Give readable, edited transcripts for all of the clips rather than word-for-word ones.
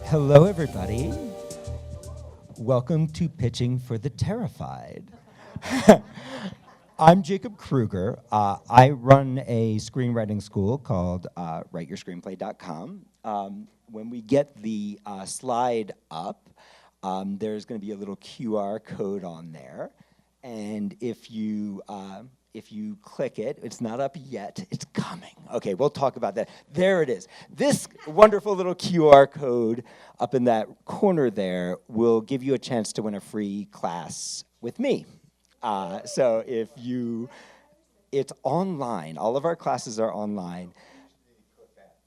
Hello, everybody. Welcome to Pitching for the Terrified. I'm Jacob Krueger. I run a screenwriting school called writeyourscreenplay.com. When we get the slide up, there's going to be a little QR code on there. And if you click it, it's not up yet, it's coming. Okay, we'll talk about that. There it is. This wonderful little QR code up in that corner there will give you a chance to win a free class with me. So it's online. All of our classes are online.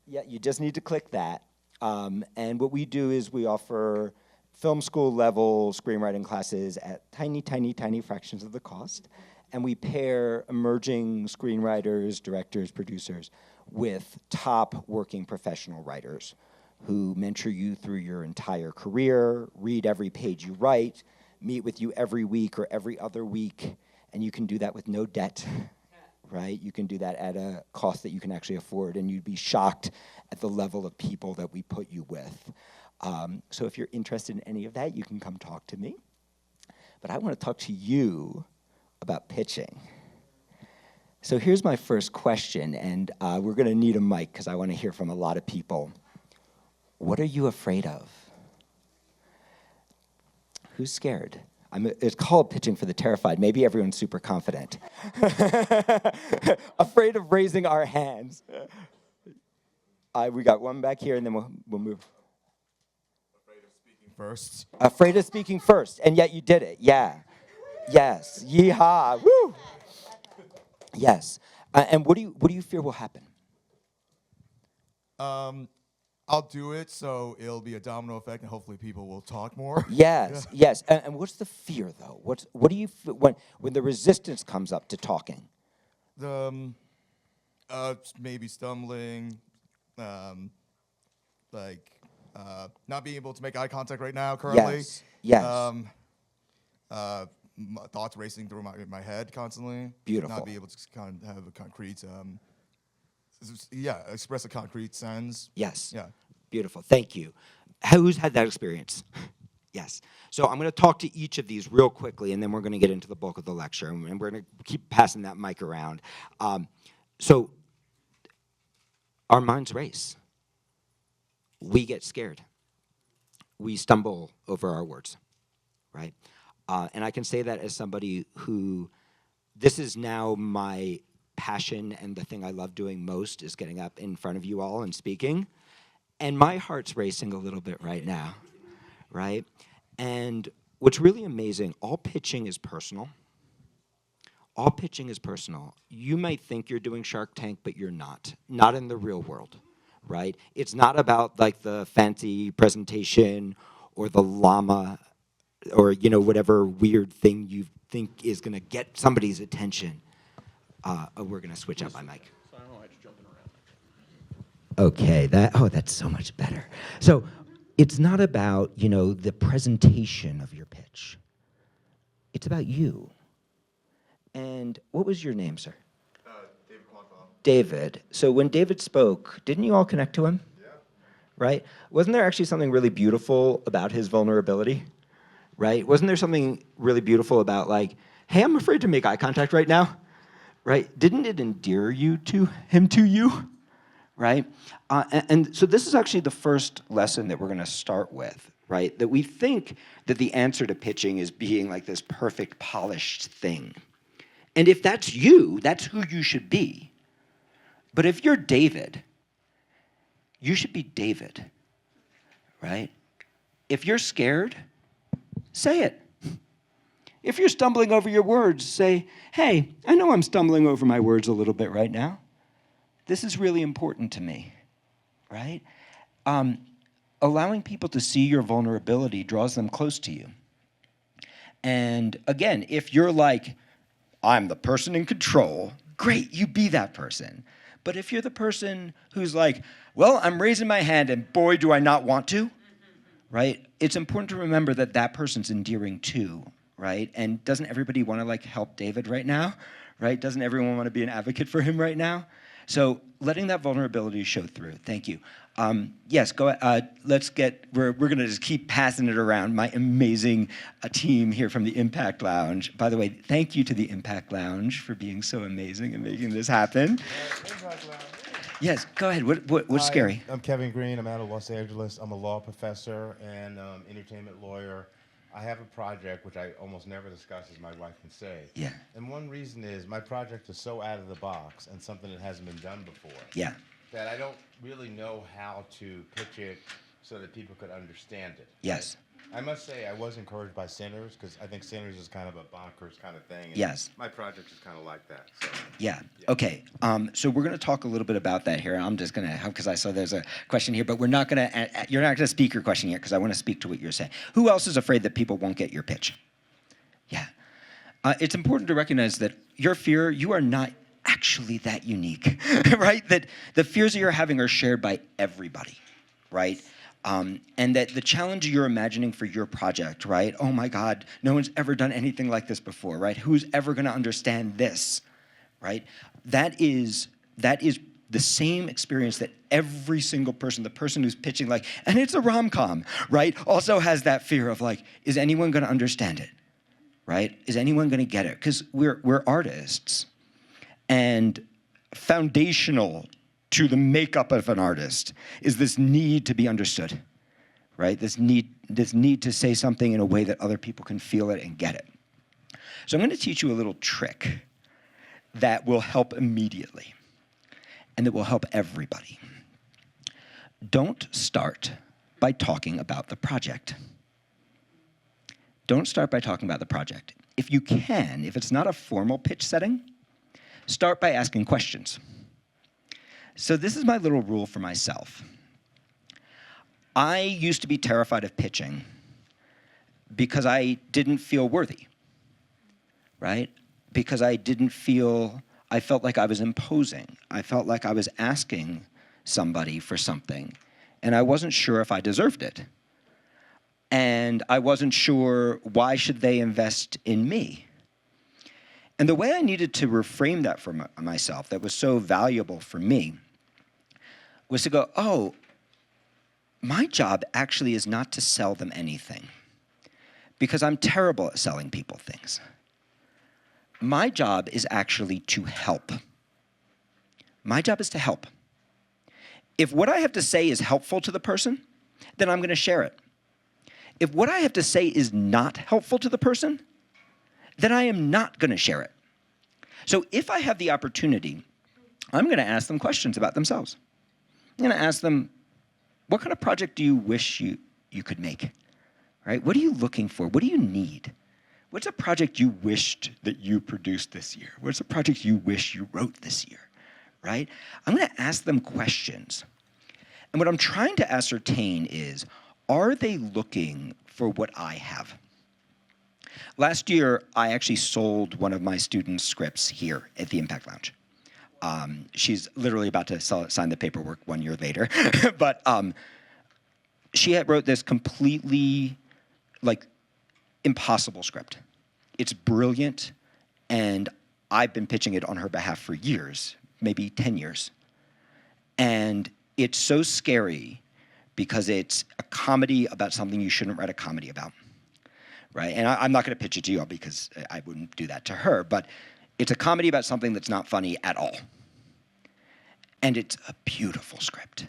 Yeah, you just need to click that. And what we do is we offer film school level screenwriting classes at tiny, tiny, tiny fractions of the cost. And we pair emerging screenwriters, directors, producers with top working professional writers who mentor you through your entire career, read every page you write, meet with you every week or every other week, and you can do that with no debt, right? You can do that at a cost that you can actually afford, and you'd be shocked at the level of people that we put you with. So if you're interested in any of that, you can come talk to me. But I want to talk to you about pitching. So here's my first question, and we're going to need a mic because I want to hear from a lot of people. What are you afraid of? Who's scared? It's called Pitching for the Terrified. Maybe everyone's super confident. Afraid of raising our hands. We got one back here, and then we'll move. Afraid of speaking first. Afraid of speaking first, and yet you did it. Yeah. Yes. Yeehaw. Woo. Yes. And what do you fear will happen? I'll do it, so it'll be a domino effect, and hopefully people will talk more. Yes. Yes. And what's the fear though? What do you when the resistance comes up to talking? Maybe stumbling, not being able to make eye contact right now currently. Yes. Thoughts racing through my head constantly. Beautiful. Not be able to kind of have a concrete, express a concrete sense. Yes. Yeah. Beautiful. Thank you. Who's had that experience? Yes. So I'm going to talk to each of these real quickly, and then we're going to get into the bulk of the lecture, and we're going to keep passing that mic around. So our minds race. We get scared. We stumble over our words, right? And I can say that as somebody who, this is now my passion, and the thing I love doing most is getting up in front of you all and speaking. And my heart's racing a little bit right now, right? And what's really amazing, all pitching is personal. All pitching is personal. You might think you're doing Shark Tank, but you're not. Not in the real world, right? It's not about like the fancy presentation or the llama or whatever weird thing you think is going to get somebody's attention. We're going to switch up my mic. Okay, that's so much better. So it's not about, the presentation of your pitch. It's about you. And what was your name, sir? David Quanfall. David. So when David spoke, didn't you all connect to him? Yeah. Right? Wasn't there actually something really beautiful about his vulnerability? Right? Wasn't there something really beautiful about like, hey, I'm afraid to make eye contact right now? Right? Didn't it endear you to him to you? Right? And so this is actually the first lesson that we're going to start with, right? That we think that the answer to pitching is being like this perfect, polished thing. And if that's you, that's who you should be. But if you're David, you should be David, right? If you're scared, say it. If you're stumbling over your words, say, hey, I know I'm stumbling over my words a little bit right now. This is really important to me, right? Allowing people to see your vulnerability draws them close to you. And again, if you're like, I'm the person in control, great, you be that person. But if you're the person who's like, well, I'm raising my hand and boy, do I not want to, right? It's important to remember that that person's endearing too, right? And doesn't everybody want to like help David right now, right? Doesn't everyone want to be an advocate for him right now? So letting that vulnerability show through. Thank you. Yes, go. We're going to just keep passing it around. My amazing team here from the Impact Lounge. By the way, thank you to the Impact Lounge for being so amazing and making this happen. Yes, go ahead. What's Hi, scary? I'm Kevin Green. I'm out of Los Angeles. I'm a law professor and entertainment lawyer. I have a project which I almost never discuss, as my wife can say. Yeah. And one reason is my project is so out of the box and something that hasn't been done before. Yeah. That I don't really know how to pitch it so that people could understand it. Yes. I must say I was encouraged by Sinners, because I think Sinners is kind of a bonkers kind of thing. And Yes. my project is kind of like that. So. Yeah. Okay. So we're going to talk a little bit about that here. I'm just going to, because I saw there's a question here, but we're not going to. You're not going to speak your question yet, because I want to speak to what you're saying. Who else is afraid that people won't get your pitch? Yeah. It's important to recognize that your fear, you are not actually that unique, right? That the fears that you're having are shared by everybody, right? And that the challenge you're imagining for your project, right? Oh my God, no one's ever done anything like this before, right? Who's ever going to understand this, right? That is the same experience that every single person, the person who's pitching, like, and it's a rom-com, right? Also has that fear of like, is anyone going to understand it, right? Is anyone going to get it? Because we're artists, and foundational to the makeup of an artist is this need to be understood, right? This need to say something in a way that other people can feel it and get it. So I'm going to teach you a little trick that will help immediately and that will help everybody. Don't start by talking about the project. Don't start by talking about the project. If you can, if it's not a formal pitch setting, start by asking questions. So this is my little rule for myself. I used to be terrified of pitching because I didn't feel worthy, right? Because I felt like I was imposing. I felt like I was asking somebody for something, and I wasn't sure if I deserved it. And I wasn't sure, why should they invest in me? And the way I needed to reframe that for myself, that was so valuable for me, was to go, oh, my job actually is not to sell them anything, because I'm terrible at selling people things. My job is actually to help. My job is to help. If what I have to say is helpful to the person, then I'm going to share it. If what I have to say is not helpful to the person, then I am not going to share it. So if I have the opportunity, I'm going to ask them questions about themselves. I'm going to ask them, what kind of project do you wish you could make? Right? What are you looking for? What do you need? What's a project you wished that you produced this year? What's a project you wish you wrote this year? Right? I'm going to ask them questions. And what I'm trying to ascertain is, are they looking for what I have? Last year, I actually sold one of my students' scripts here at the Impact Lounge. She's literally about to sign the paperwork 1 year later. But she had wrote this completely, impossible script. It's brilliant, and I've been pitching it on her behalf for years, maybe 10 years. And it's so scary because it's a comedy about something you shouldn't write a comedy about, right? And I'm not going to pitch it to you all because I wouldn't do that to her, but it's a comedy about something that's not funny at all. And it's a beautiful script.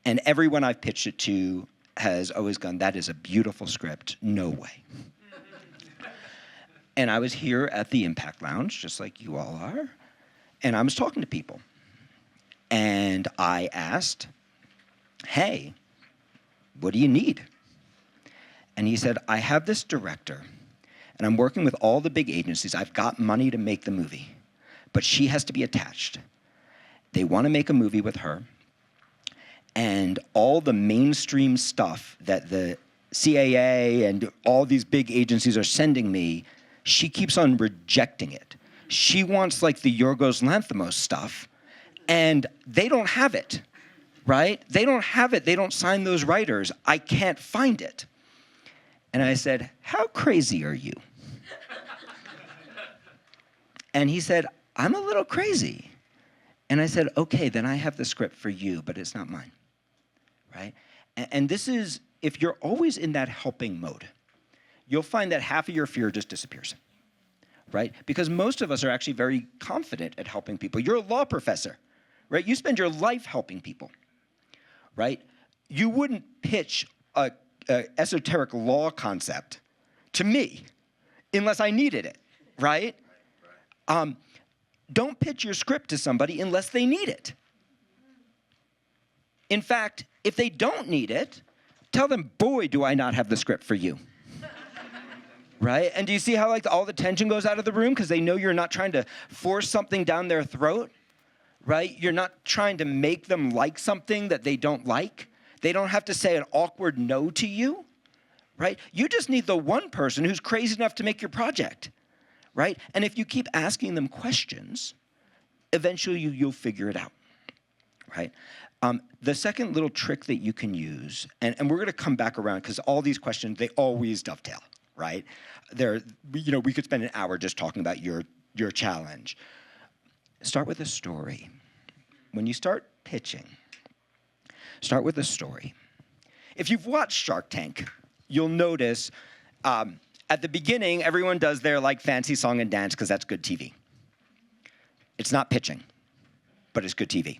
And everyone I've pitched it to has always gone, that is a beautiful script, no way. And I was here at the Impact Lounge, just like you all are, and I was talking to people. And I asked, hey, what do you need? And he said, I have this director, and I'm working with all the big agencies. I've got money to make the movie, but she has to be attached. They want to make a movie with her, and all the mainstream stuff that the CAA and all these big agencies are sending me, she keeps on rejecting it. She wants the Yorgos Lanthimos stuff, and they don't have it, right? They don't have it. They don't sign those writers. I can't find it. And I said, how crazy are you? And he said, I'm a little crazy. And I said, okay, then I have the script for you, but it's not mine. right? And this is, if you're always in that helping mode, you'll find that half of your fear just disappears, right? Because most of us are actually very confident at helping people. You're a law professor, right? You spend your life helping people, right? You wouldn't pitch a esoteric law concept to me unless I needed it, right? Don't pitch your script to somebody unless they need it. In fact, if they don't need it, tell them, boy, do I not have the script for you. Right? And do you see how like all the tension goes out of the room because they know you're not trying to force something down their throat, right? You're not trying to make them like something that they don't like. They don't have to say an awkward no to you, right? You just need the one person who's crazy enough to make your project, right? And if you keep asking them questions, eventually you'll figure it out, right? The second little trick that you can use, and we're going to come back around because all these questions, they always dovetail, right? We could spend an hour just talking about your challenge. Start with a story. When you start pitching, start with a story. If you've watched Shark Tank, you'll notice at the beginning, everyone does their like fancy song and dance because that's good TV. It's not pitching, but it's good TV.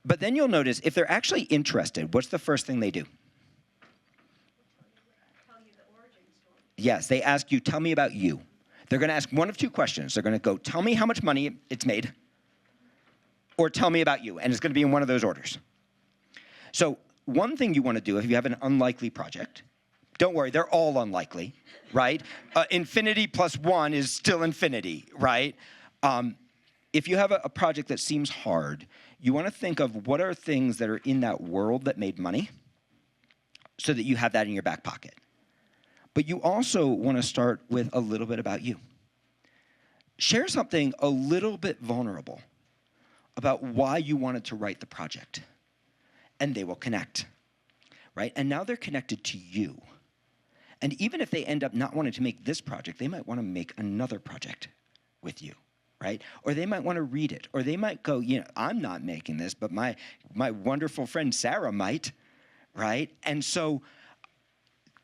But then you'll notice if they're actually interested, what's the first thing they do? Tell you the origin story. Yes, they ask you, tell me about you. They're going to ask one of two questions. They're going to go, tell me how much money it's made, or tell me about you. And it's going to be in one of those orders. So one thing you want to do if you have an unlikely project, don't worry, they're all unlikely, right? Infinity plus one is still infinity, right? If you have a project that seems hard, you want to think of what are things that are in that world that made money so that you have that in your back pocket. But you also want to start with a little bit about you. Share something a little bit vulnerable about why you wanted to write the project, and they will connect, right? And now they're connected to you. And even if they end up not wanting to make this project, they might want to make another project with you. Right? Or they might want to read it. Or they might go, I'm not making this, but my wonderful friend Sarah might, right? And so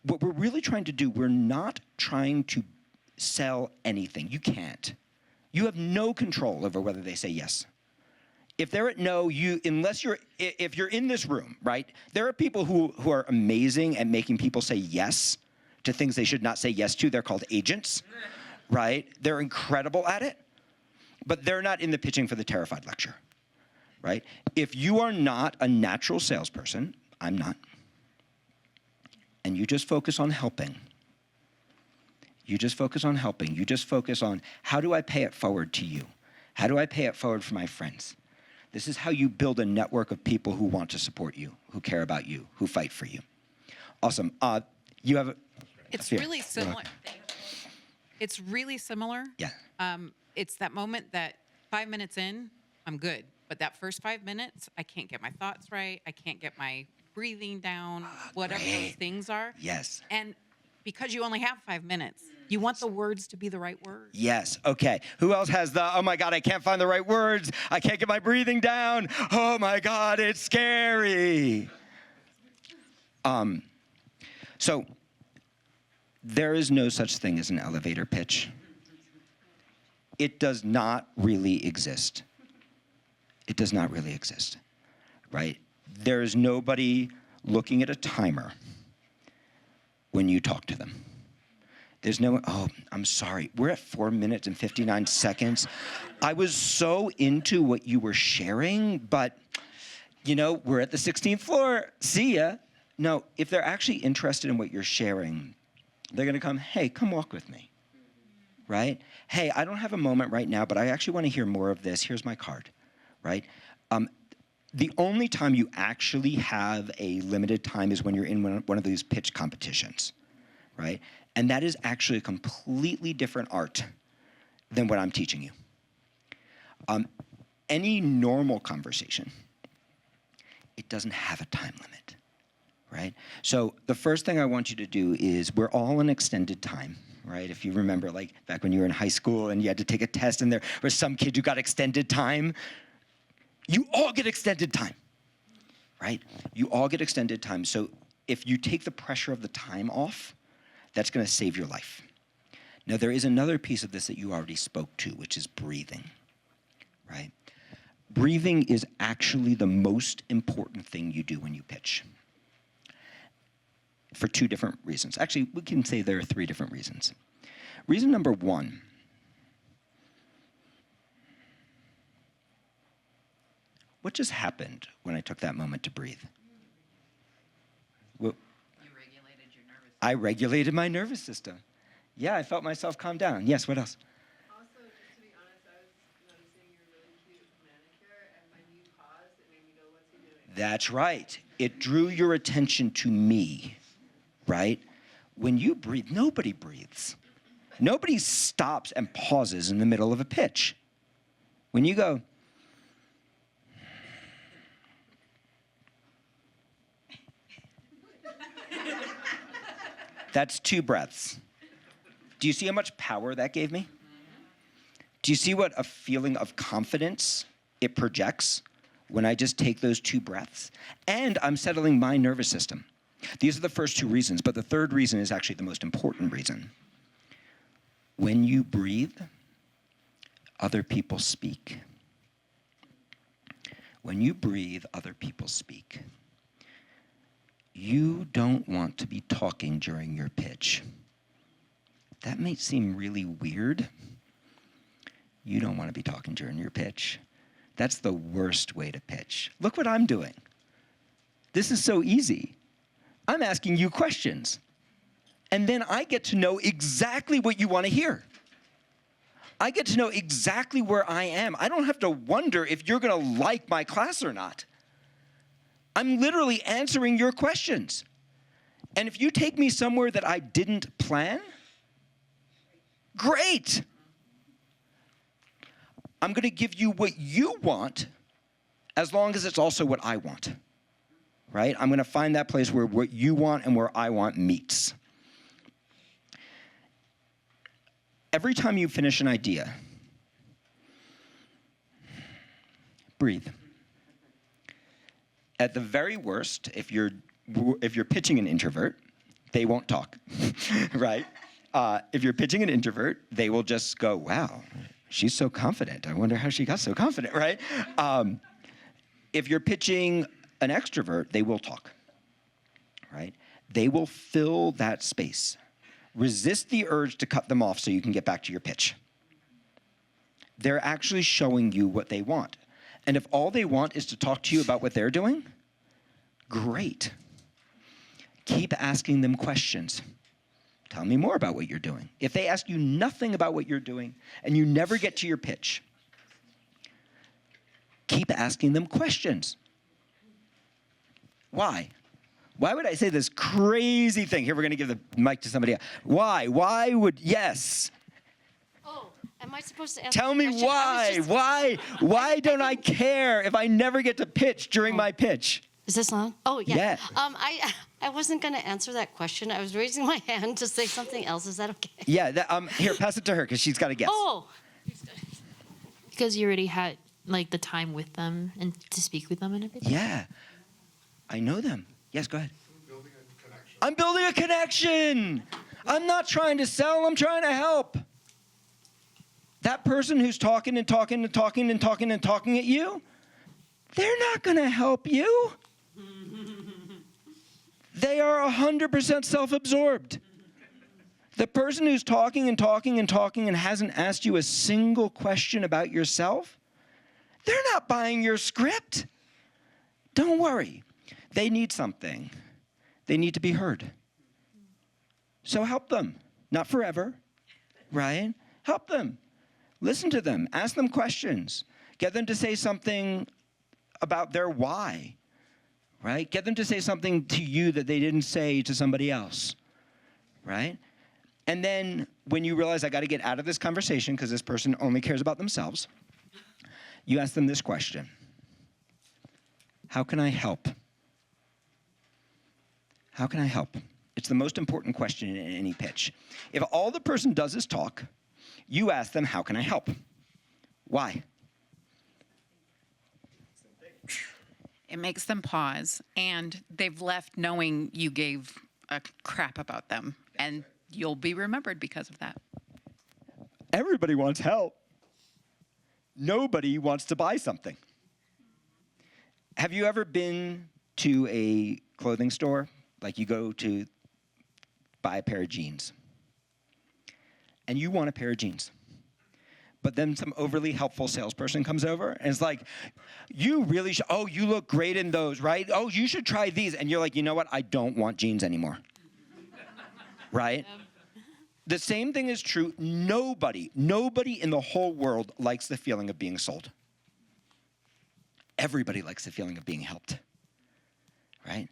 what we're really trying to do, we're not trying to sell anything. You can't. You have no control over whether they say yes. If they're at no, if you're in this room, right? There are people who are amazing at making people say yes to things they should not say yes to. They're called agents, right? They're incredible at it. But they're not in the pitching for the terrified lecture, right? If you are not a natural salesperson, I'm not, and you just focus on helping, you just focus on how do I pay it forward to you? How do I pay it forward for my friends? This is how you build a network of people who want to support you, who care about you, who fight for you. Awesome. You have It's really similar. It's really similar. Yeah. It's that moment that 5 minutes in, I'm good. But that first 5 minutes, I can't get my thoughts right. I can't get my breathing down, whatever those things are. Yes. And because you only have 5 minutes, you want the words to be the right words. Yes, okay. Who else has oh my God, I can't find the right words. I can't get my breathing down. Oh my God, it's scary. So there is no such thing as an elevator pitch. It does not really exist. It does not really exist, right? There is nobody looking at a timer when you talk to them. There's no, oh, I'm sorry. We're at 4 minutes and 59 seconds. I was so into what you were sharing, but, we're at the 16th floor. See ya. No, if they're actually interested in what you're sharing, they're going to come, hey, come walk with me. Right? Hey, I don't have a moment right now, but I actually want to hear more of this. Here's my card, right? The only time you actually have a limited time is when you're in one of these pitch competitions, right? And that is actually a completely different art than what I'm teaching you. Any normal conversation, it doesn't have a time limit, right? So the first thing I want you to do is we're all in extended time. Right? If you remember, like back when you were in high school and you had to take a test and there was some kid who got extended time, you all get extended time. right? You all get extended time. So if you take the pressure of the time off, that's going to save your life. Now, there is another piece of this that you already spoke to, which is breathing, right? Breathing is actually the most important thing you do when you pitch for two different reasons. Actually, we can say there are three different reasons. Reason number one, what just happened when I took that moment to breathe? Well, You regulated your nervous I regulated my nervous system. Yeah, I felt myself calm down. Yes, what else? Also, just to be honest, I was noticing your really cute manicure, and when you paused, it made me go, what's he doing? That's right. It drew your attention to me, right? When you breathe, nobody breathes. Nobody stops and pauses in the middle of a pitch. When you go, that's 2 breaths. Do you see how much power that gave me? Do you see what a feeling of confidence it projects when I just take those 2 breaths? And I'm settling my nervous system. These are the first 2 reasons, but the third reason is actually the most important reason. When you breathe, other people speak. When you breathe, other people speak. You don't want to be talking during your pitch. That may seem really weird. You don't want to be talking during your pitch. That's the worst way to pitch. Look what I'm doing. This is so easy. I'm asking you questions. And then I get to know exactly what you want to hear. I get to know exactly where I am. I don't have to wonder if you're going to like my class or not. I'm literally answering your questions. And if you take me somewhere that I didn't plan, great. I'm going to give you what you want as long as it's also what I want, right? I'm going to find that place where what you want and where I want meets. Every time you finish an idea, breathe. At the very worst, if you're pitching an introvert, they won't talk, right? If you're pitching an introvert, they will just go, wow, she's so confident. I wonder how she got so confident, right? If you're pitching an extrovert, they will talk, right? They will fill that space. Resist the urge to cut them off so you can get back to your pitch. They're actually showing you what they want. And if all they want is to talk to you about what they're doing, great. Keep asking them questions. Tell me more about what you're doing. If they ask you nothing about what you're doing and you never get to your pitch, keep asking them questions. Why? Why would I say this crazy thing? Here, we're going to give the mic to somebody else. Why? Why would, yes. Oh, am I supposed to answer Tell the me question? why. Why don't I care if I never get to pitch during my pitch? Is this on? Oh, yeah. Yeah. I wasn't going to answer that question. I was raising my hand to say something else. Is that okay? Yeah, here, pass it to her because she's got to guess. Oh, Because you already had like the time with them and to speak with them and everything. Yeah, I know them. Yes, go ahead. I'm building a connection. I'm not trying to sell, I'm trying to help. That person who's talking and talking and talking and talking and talking at you, they're not going to help you. They are 100% self-absorbed. The person who's talking and talking and talking and hasn't asked you a single question about yourself, they're not buying your script. Don't worry. They need something. They need to be heard. So help them. Not forever, right? Help them. Listen to them. Ask them questions. Get them to say something about their why, right? Get them to say something to you that they didn't say to somebody else, right? And then when you realize I got to get out of this conversation because this person only cares about themselves, you ask them this question. How can I help? How can I help? It's the most important question in any pitch. If all the person does is talk, you ask them, how can I help? Why? It makes them pause, and they've left knowing you gave a crap about them, and you'll be remembered because of that. Everybody wants help. Nobody wants to buy something. Have you ever been to a clothing store? Like you go to buy a pair of jeans. And you want a pair of jeans. But then some overly helpful salesperson comes over and is like, you really should, oh, you look great in those, right? Oh, you should try these. And you're like, you know what? I don't want jeans anymore. Right? The same thing is true. Nobody in the whole world likes the feeling of being sold. Everybody likes the feeling of being helped. Right?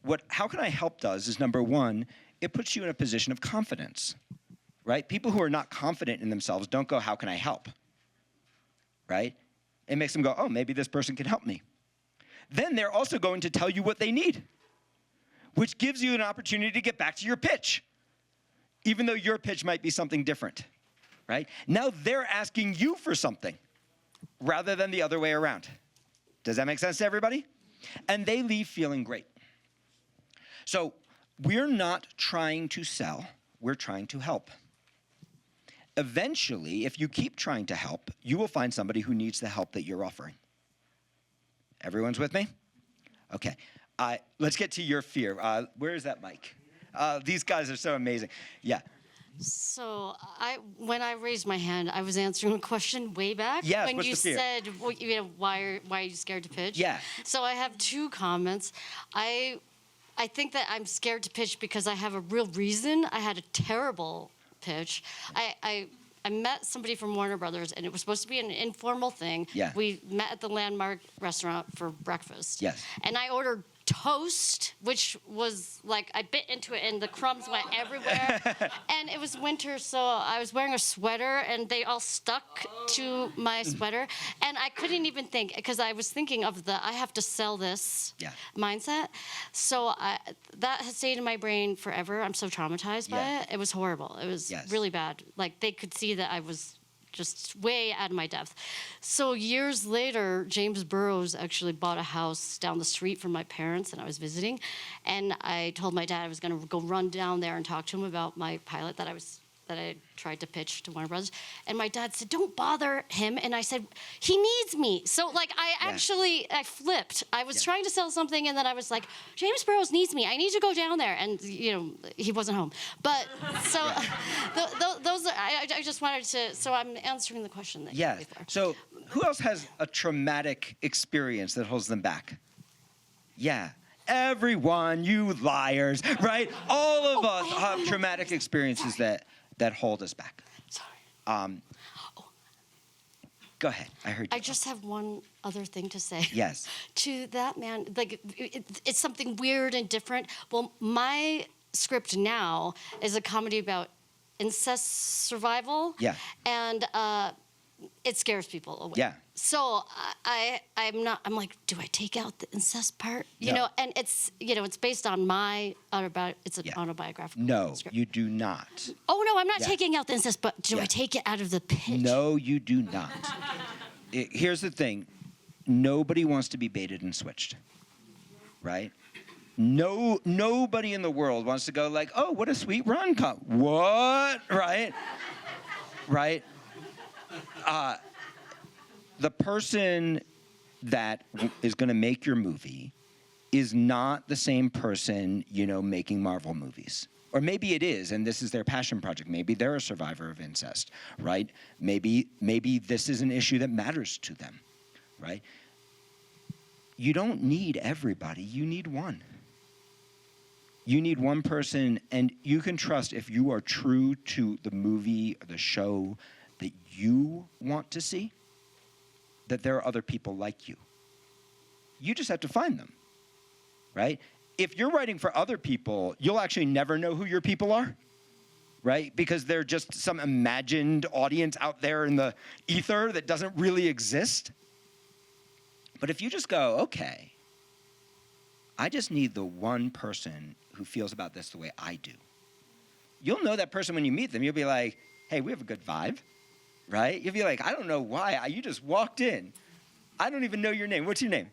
What How Can I Help does is, number one, it puts you in a position of confidence. Right? People who are not confident in themselves don't go, how can I help? Right? It makes them go, oh, maybe this person can help me. Then they're also going to tell you what they need, which gives you an opportunity to get back to your pitch, even though your pitch might be something different. Right? Now they're asking you for something rather than the other way around. Does that make sense to everybody? And they leave feeling great. So we're not trying to sell, we're trying to help. Eventually, if you keep trying to help, you will find somebody who needs the help that you're offering. Everyone's with me? Okay. Let's get to your fear. Where is that mic? These guys are so amazing. Yeah. So when I raised my hand, I was answering a question way back. Yes, when what's you the fear? said, why are you scared to pitch? Yeah. So I have two comments. I think that I'm scared to pitch because I have a real reason. I had a terrible pitch. I met somebody from Warner Brothers, and it was supposed to be an informal thing. Yeah. We met at the Landmark restaurant for breakfast. Yes. And I ordered toast, which was like, I bit into it and the crumbs went everywhere. And it was winter, so I was wearing a sweater and they all stuck to my sweater. And I couldn't even think, because I was thinking of I have to sell this mindset. So that has stayed in my brain forever. I'm so traumatized by it. It was horrible. It was really bad. Like, they could see that I was just way out of my depth. So years later, James Burrows actually bought a house down the street from my parents, and I was visiting. And I told my dad I was going to go run down there and talk to him about my pilot that I tried to pitch to Warner Brothers. And my dad said, don't bother him. And I said, he needs me. So like, I flipped. I was trying to sell something, and then I was like, James Burrows needs me. I need to go down there. And he wasn't home. But so those are, I just wanted to, so I'm answering the question that you had before. So who else has a traumatic experience that holds them back? Yeah. Everyone, you liars, right? All of us have traumatic experiences that hold us back. Sorry. Go ahead. I heard you. I just have one other thing to say. Yes. To that man, like, it's something weird and different. Well, my script now is a comedy about incest survival. Yeah. And it scares people away. Yeah. So I'm like, do I take out the incest part? You know, and it's based on my it's an autobiographical script. You do not. Oh no, I'm not taking out the incest, but do I take it out of the pitch? No, you do not. Here's the thing. Nobody wants to be baited and switched. Right? Nobody in the world wants to go like, oh, what a sweet rom-com. What? Right? Right? The person that is going to make your movie is not the same person, making Marvel movies. Or maybe it is, and this is their passion project. Maybe they're a survivor of incest, right? Maybe this is an issue that matters to them, right? You don't need everybody. You need one. You need one person, and you can trust, if you are true to the movie or the show that you want to see, that there are other people like you. You just have to find them, right? If you're writing for other people, you'll actually never know who your people are, right? Because they're just some imagined audience out there in the ether that doesn't really exist. But if you just go, okay, I just need the one person who feels about this the way I do. You'll know that person when you meet them. You'll be like, hey, we have a good vibe. Right? You'll be like, I don't know why. You just walked in. I don't even know your name. What's your name?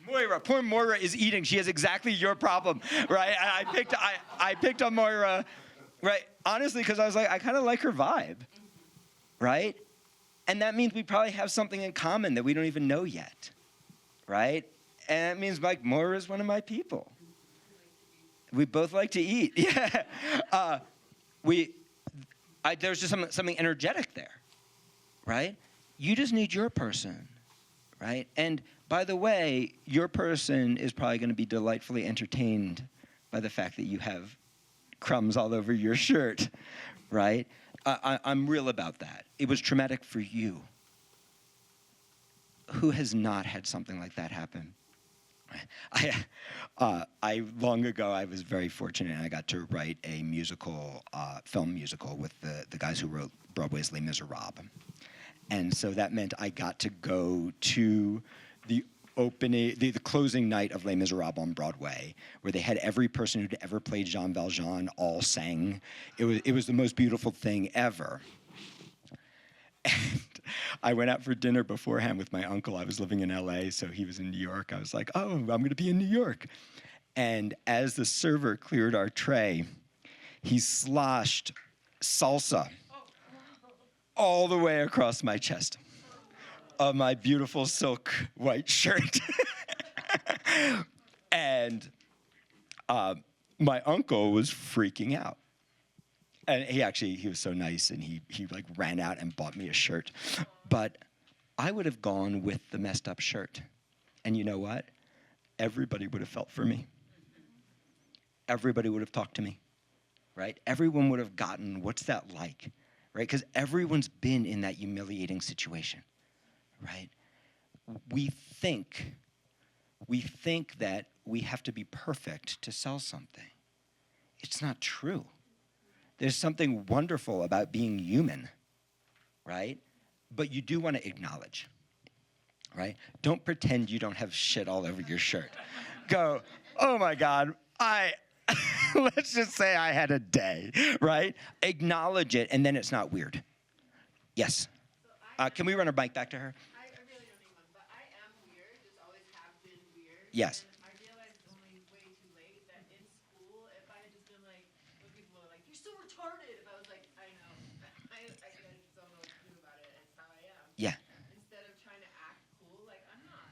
Moira, poor Moira is eating. She has exactly your problem, right? And I picked on Moira, right? Honestly, because I was like, I kind of like her vibe, right? And that means we probably have something in common that we don't even know yet, right? And that means like Moira is one of my people. We both like to eat. Yeah. There's just something energetic there, right? You just need your person, right? And by the way, your person is probably going to be delightfully entertained by the fact that you have crumbs all over your shirt, right? I'm real about that. It was traumatic for you. Who has not had something like that happen? I long ago, I was very fortunate. I got to write a musical, film musical with the guys who wrote Broadway's Les Miserables. And so that meant I got to go to the closing night of Les Miserables on Broadway, where they had every person who'd ever played Jean Valjean all sang. It was the most beautiful thing ever. And I went out for dinner beforehand with my uncle. I was living in LA, so he was in New York. I was like, oh, I'm going to be in New York. And as the server cleared our tray, he sloshed salsa all the way across my chest of my beautiful silk white shirt. And my uncle was freaking out. And he was so nice, and he like ran out and bought me a shirt. But I would have gone with the messed up shirt. And you know what? Everybody would have felt for me. Everybody would have talked to me, right? Everyone would have gotten, what's that like, right? Because everyone's been in that humiliating situation, right? We think that we have to be perfect to sell something. It's not true. There's something wonderful about being human, right? But you do want to acknowledge, right? Don't pretend you don't have shit all over your shirt. Go, oh my God, let's just say I had a day, right? Acknowledge it, and then it's not weird. Yes. Can we run our mic back to her? I really don't need one, but I am weird, just always have been weird. Yes. And I realized only way too late that in school, if I had just been like, when people were like, you're so retarded, if I was like, I know, I just don't know what to do about it, it's how I am. Yeah. Instead of trying to act cool, like, I'm not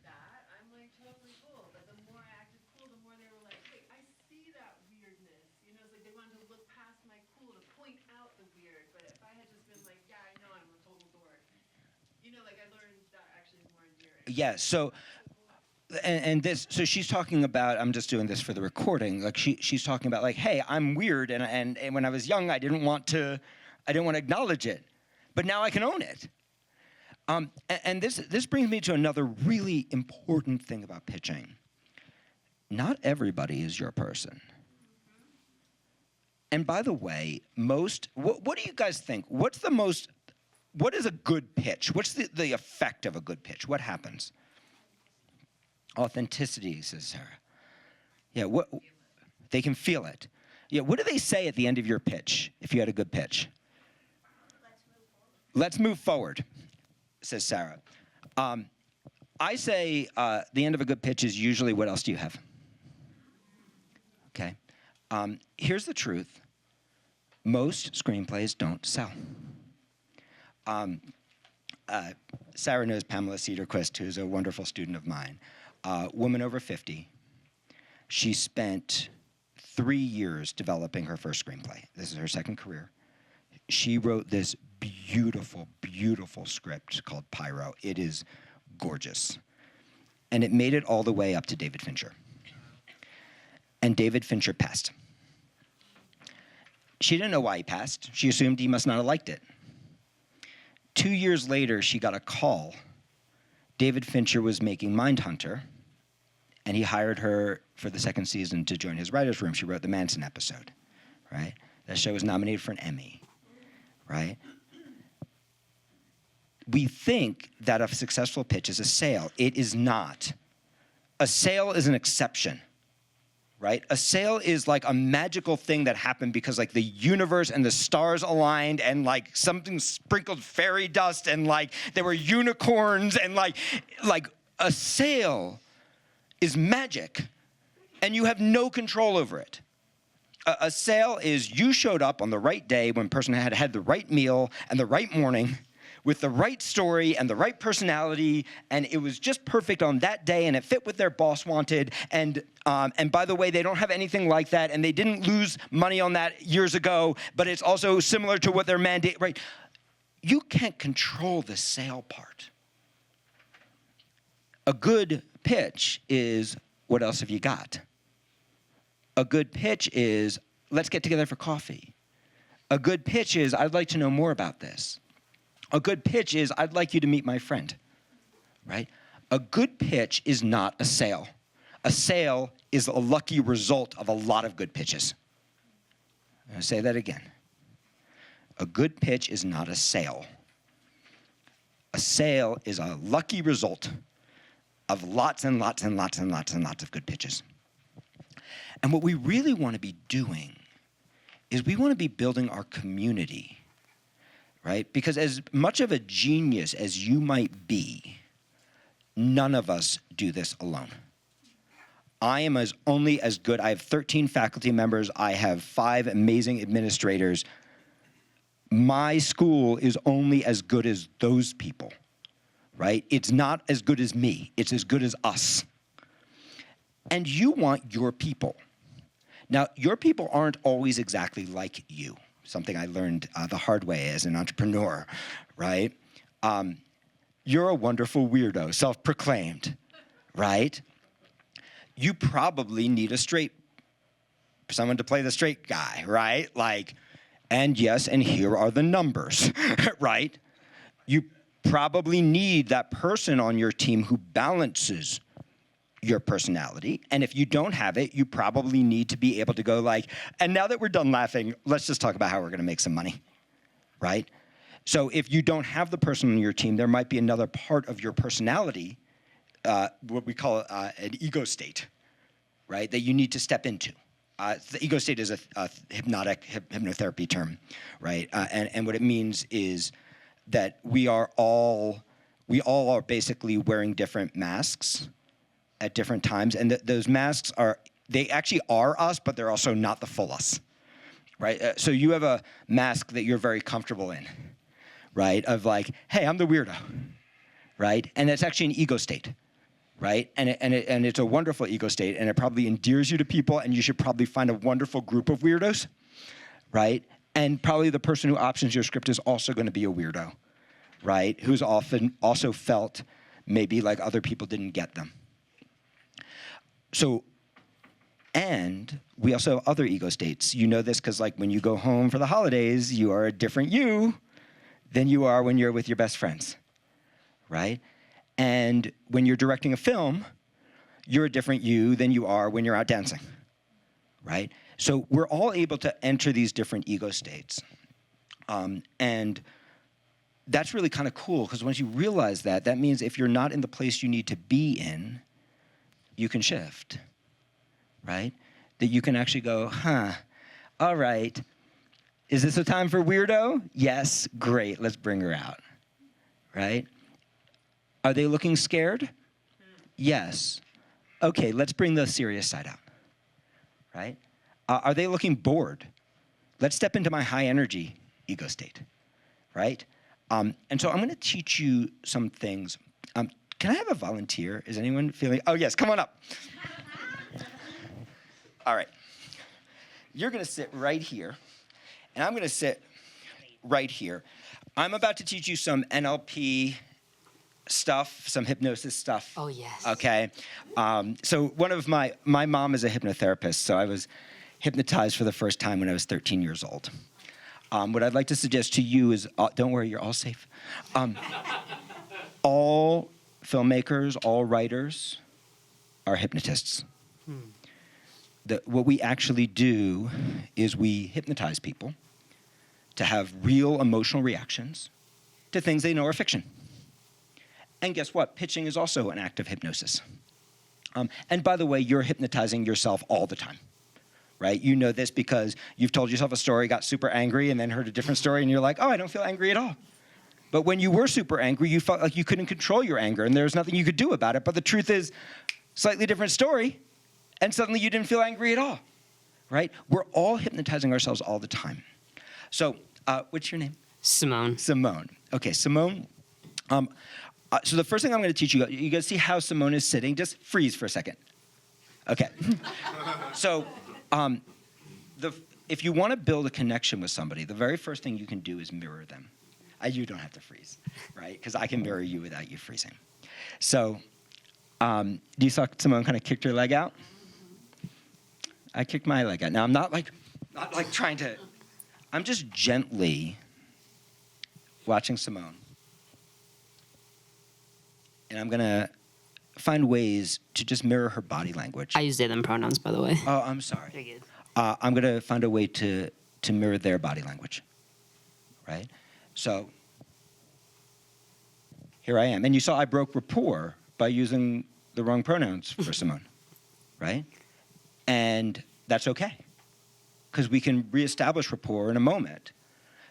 that, I'm like totally cool. But the more I acted cool, the more they were like, wait, I see that weirdness. You know, it's like they wanted to look past my cool to point out the weird. But if I had just been like, yeah, I know I'm a total dork, you know, like I learned that actually is more endearing. Yeah, so she's talking about, I'm just doing this for the recording, like she's talking about like, hey, I'm weird, and when I was young, I didn't want to acknowledge it, but now I can own it. And this brings me to another really important thing about pitching. Not everybody is your person. And by the way, what do you guys think? What is a good pitch? What's the effect of a good pitch? What happens? Authenticity, says Sarah. Yeah, they can feel it. Yeah, what do they say at the end of your pitch if you had a good pitch? Let's move forward, says Sarah. I say the end of a good pitch is usually, what else do you have? Okay. Here's the truth. Most screenplays don't sell. Sarah knows Pamela Cedarquist, who's a wonderful student of mine. Woman over 50. She spent 3 years developing her first screenplay. This is her second career. She wrote this beautiful, beautiful script called Pyro. It is gorgeous. And it made it all the way up to David Fincher. And David Fincher passed. She didn't know why he passed. She assumed he must not have liked it. 2 years later, she got a call. David Fincher was making Mindhunter, and he hired her for the second season to join his writer's room. She wrote the Manson episode, right? That show was nominated for an Emmy, right? We think that a successful pitch is a sale. It is not. A sale is an exception, right? A sale is like a magical thing that happened because like the universe and the stars aligned and like something sprinkled fairy dust and like there were unicorns and like a sale is magic, and you have no control over it. A sale is you showed up on the right day when person had had the right meal and the right morning with the right story and the right personality, and it was just perfect on that day, and it fit what their boss wanted. And by the way, they don't have anything like that, and they didn't lose money on that years ago, but it's also similar to what their mandate, right? You can't control the sale part. A good pitch is, what else have you got? A good pitch is, let's get together for coffee. A good pitch is, I'd like to know more about this. A good pitch is, I'd like you to meet my friend, right? A good pitch is not a sale. A sale is a lucky result of a lot of good pitches. I'm going to say that again. A good pitch is not a sale. A sale is a lucky result of lots and lots and lots and lots and lots of good pitches. And what we really want to be doing is we want to be building our community, right? Because as much of a genius as you might be, none of us do this alone. I am only as good. I have 13 faculty members. I have 5 amazing administrators. My school is only as good as those people, right? It's not as good as me. It's as good as us. And you want your people. Now, your people aren't always exactly like you, something I learned the hard way as an entrepreneur, right? You're a wonderful weirdo, self-proclaimed, right? You probably need someone to play the straight guy, right? Like, and yes, and here are the numbers, right? You probably need that person on your team who balances your personality. And if you don't have it, you probably need to be able to go like, and now that we're done laughing, let's just talk about how we're going to make some money, right? So if you don't have the person on your team, there might be another part of your personality, what we call an ego state, right, that you need to step into. The ego state is a hypnotherapy term, right? And what it means is that we all are basically wearing different masks at different times, and those masks they actually are us, but they're also not the full us, right? So you have a mask that you're very comfortable in, right? Of like, hey, I'm the weirdo, right? And it's actually an ego state, right? And it's a wonderful ego state, and it probably endears you to people, and you should probably find a wonderful group of weirdos, right? And probably the person who options your script is also going to be a weirdo, right? Who's often also felt maybe like other people didn't get them. So, and we also have other ego states. You know this because like when you go home for the holidays, you are a different you than you are when you're with your best friends, right? And when you're directing a film, you're a different you than you are when you're out dancing, right? So we're all able to enter these different ego states. And that's really kind of cool because once you realize that, that means if you're not in the place you need to be in, you can shift, right? That you can actually go, all right, is this a time for weirdo? Yes, great, let's bring her out, right? Are they looking scared? Yes. Okay, let's bring the serious side out, right? Are they looking bored? Let's step into my high energy ego state, right? And so I'm gonna teach you some things. Can I have a volunteer? Is anyone feeling, oh yes, come on up. All right. You're gonna sit right here, and I'm gonna sit right here. I'm about to teach you some NLP stuff, some hypnosis stuff. Oh, yes. Okay. So one of my mom is a hypnotherapist, so I was hypnotized for the first time when I was 13 years old. What I'd like to suggest to you is, don't worry, you're all safe. All filmmakers, all writers are hypnotists. What we actually do is we hypnotize people to have real emotional reactions to things they know are fiction. And guess what? Pitching is also an act of hypnosis. And by the way, you're hypnotizing yourself all the time, right? You know this because you've told yourself a story, got super angry, and then heard a different story, and you're like, oh, I don't feel angry at all. But when you were super angry, you felt like you couldn't control your anger, and there was nothing you could do about it. But the truth is, slightly different story, and suddenly you didn't feel angry at all, right? We're all hypnotizing ourselves all the time. So, what's your name? Simone. Simone. Okay, Simone. So the first thing I'm going to teach you, you guys see how Simone is sitting? Just freeze for a second. Okay. So, if you want to build a connection with somebody, the very first thing you can do is mirror them. You don't have to freeze, right? Because I can mirror you without you freezing. So, do you saw Simone kind of kicked her leg out? I kicked my leg out. Now I'm not like trying to. I'm just gently watching Simone, and I'm gonna find ways to just mirror her body language. I use they them pronouns, by the way. Oh, I'm sorry. You're good. I'm gonna find a way to mirror their body language, right? So here I am, and you saw I broke rapport by using the wrong pronouns for Simone, right? And that's okay, because we can reestablish rapport in a moment.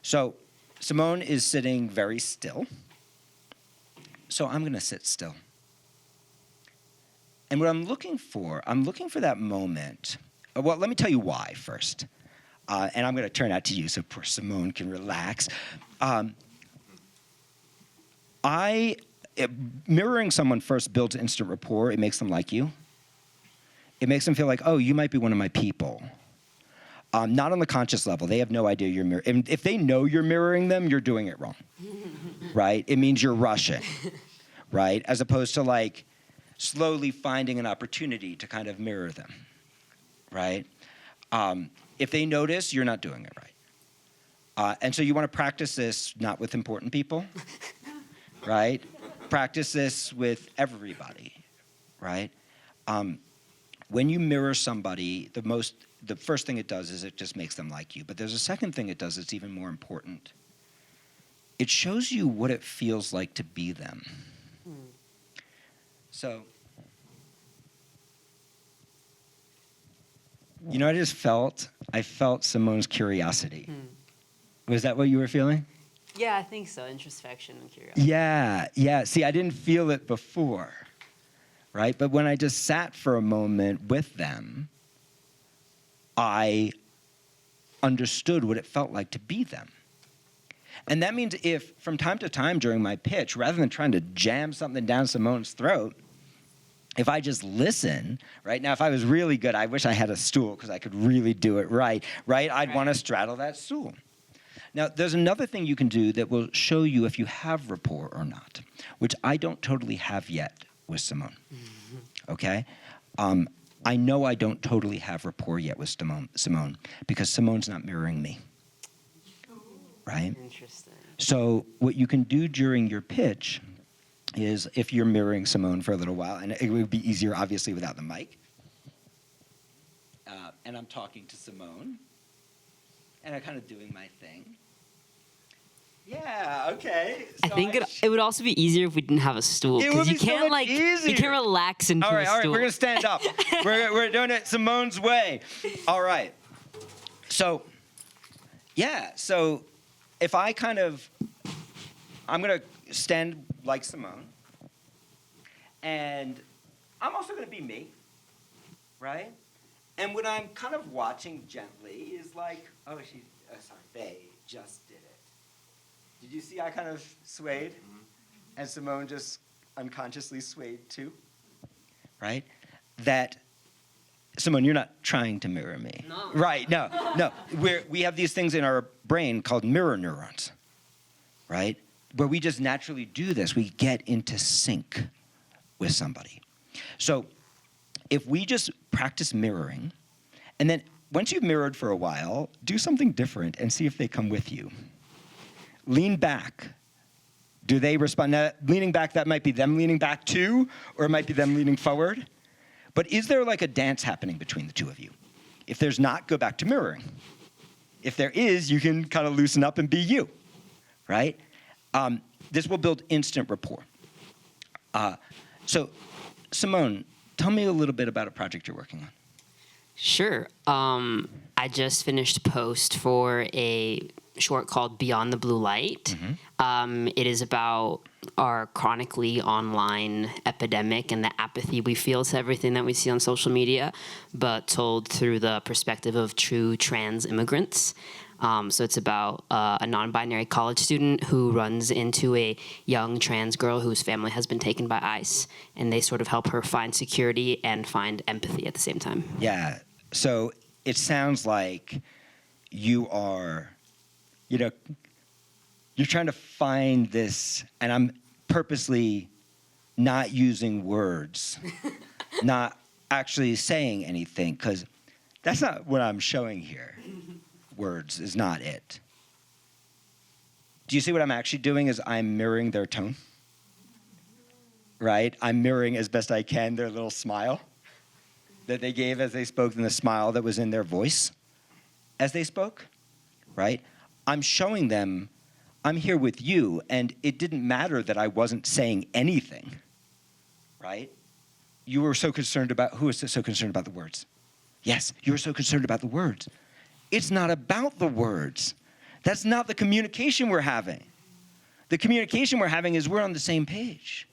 So Simone is sitting very still, so I'm gonna sit still. And what I'm looking for that moment. Well, let me tell you why first. And I'm gonna turn out to you so poor Simone can relax. Mirroring someone first builds instant rapport. It makes them like you. It makes them feel like, oh, you might be one of my people. Not on the conscious level. They have no idea you're mirroring. If they know you're mirroring them, you're doing it wrong, right? It means you're rushing, right? As opposed to like slowly finding an opportunity to kind of mirror them, right? If they notice, you're not doing it right. And so you want to practice this not with important people, right? Practice this with everybody, right? When you mirror somebody, the first thing it does is it just makes them like you. But there's a second thing it does that's even more important. It shows you what it feels like to be them. So, you know, I felt Simone's curiosity. Was that what you were feeling? Yeah, I think so. Introspection and curiosity. Yeah. See, I didn't feel it before, right? But when I just sat for a moment with them, I understood what it felt like to be them. And that means if from time to time during my pitch, rather than trying to jam something down Simone's throat, if I just listen, right? Now, if I was really good, I wish I had a stool because I could really do it right? I'd want to straddle that stool. Now, there's another thing you can do that will show you if you have rapport or not, which I don't totally have yet with Simone, okay? I know I don't totally have rapport yet with Simone because Simone's not mirroring me, right? Interesting. So what you can do during your pitch is if you're mirroring Simone for a little while, and it would be easier, obviously, without the mic, and I'm talking to Simone, and I'm kind of doing my thing. Yeah, okay. I think it would also be easier if we didn't have a stool. It would Because be so much easier. you can't relax into All a right, stool. we're going to stand up. we're doing it Simone's way. All right. So if I I'm going to stand like Simone, and I'm also going to be me, right? And what I'm kind of watching gently is like, they just did it. Did you see I kind of swayed? And Simone just unconsciously swayed too, right? That, Simone, you're not trying to mirror me. No. Right, no. We have these things in our brain called mirror neurons, right? Where we just naturally do this. We get into sync with somebody. So if we just practice mirroring, and then once you've mirrored for a while, do something different and see if they come with you. Lean back. Do they respond? Now, leaning back, that might be them leaning back too, or it might be them leaning forward. But is there like a dance happening between the two of you? If there's not, go back to mirroring. If there is, you can kind of loosen up and be you, right? This will build instant rapport. So, Simone, tell me a little bit about a project you're working on. Sure. I just finished post for a short called Beyond the Blue Light. It is about our chronically online epidemic and the apathy we feel to everything that we see on social media, but told through the perspective of true trans immigrants. So it's about a non-binary college student who runs into a young trans girl whose family has been taken by ICE, and they sort of help her find security and find empathy at the same time. Yeah. So it sounds like you are, you're trying to find this, and I'm purposely not using words, not actually saying anything, because that's not what I'm showing here. Words is not it. Do you see what I'm actually doing is I'm mirroring their tone, right? I'm mirroring as best I can their little smile that they gave as they spoke and the smile that was in their voice as they spoke, right? I'm showing them I'm here with you, and it didn't matter that I wasn't saying anything, right? You were so concerned about, who was so concerned about the words? Yes, you were so concerned about the words. It's not about the words. That's not the communication we're having. The communication we're having is we're on the same page.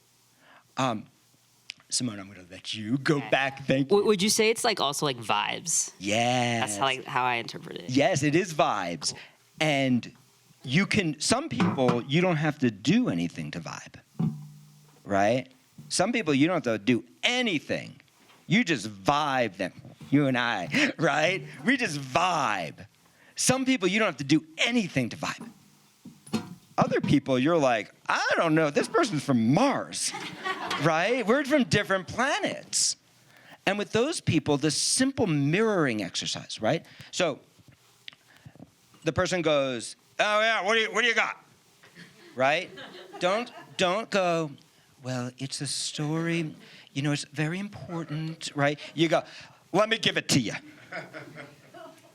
Simone, I'm going to let you go back. Thank you. Would you say it's like also like vibes? Yes. That's how I interpret it. Yes, it is vibes. And you can, some people, you don't have to do anything to vibe, right? Some people, you don't have to do anything. You just vibe them, you and I, right? We just vibe. Some people, you don't have to do anything to vibe. Other people, you're like, I don't know, this person's from Mars, right? We're from different planets. And with those people, the simple mirroring exercise, right? So the person goes, oh yeah, what do you got? Right? Don't go, well, it's a story, it's very important, right? You go, let me give it to you.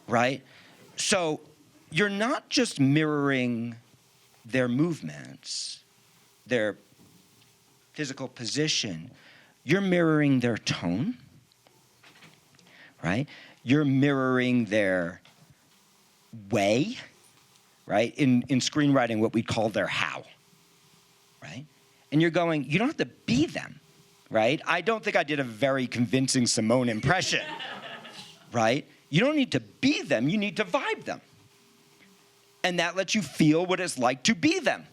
Right? So you're not just mirroring their movements, their physical position, you're mirroring their tone, right? You're mirroring their way, right? In screenwriting, what we call their how, right? And you're going, you don't have to be them, right? I don't think I did a very convincing Simone impression, right? You don't need to be them, you need to vibe them. And that lets you feel what it's like to be them.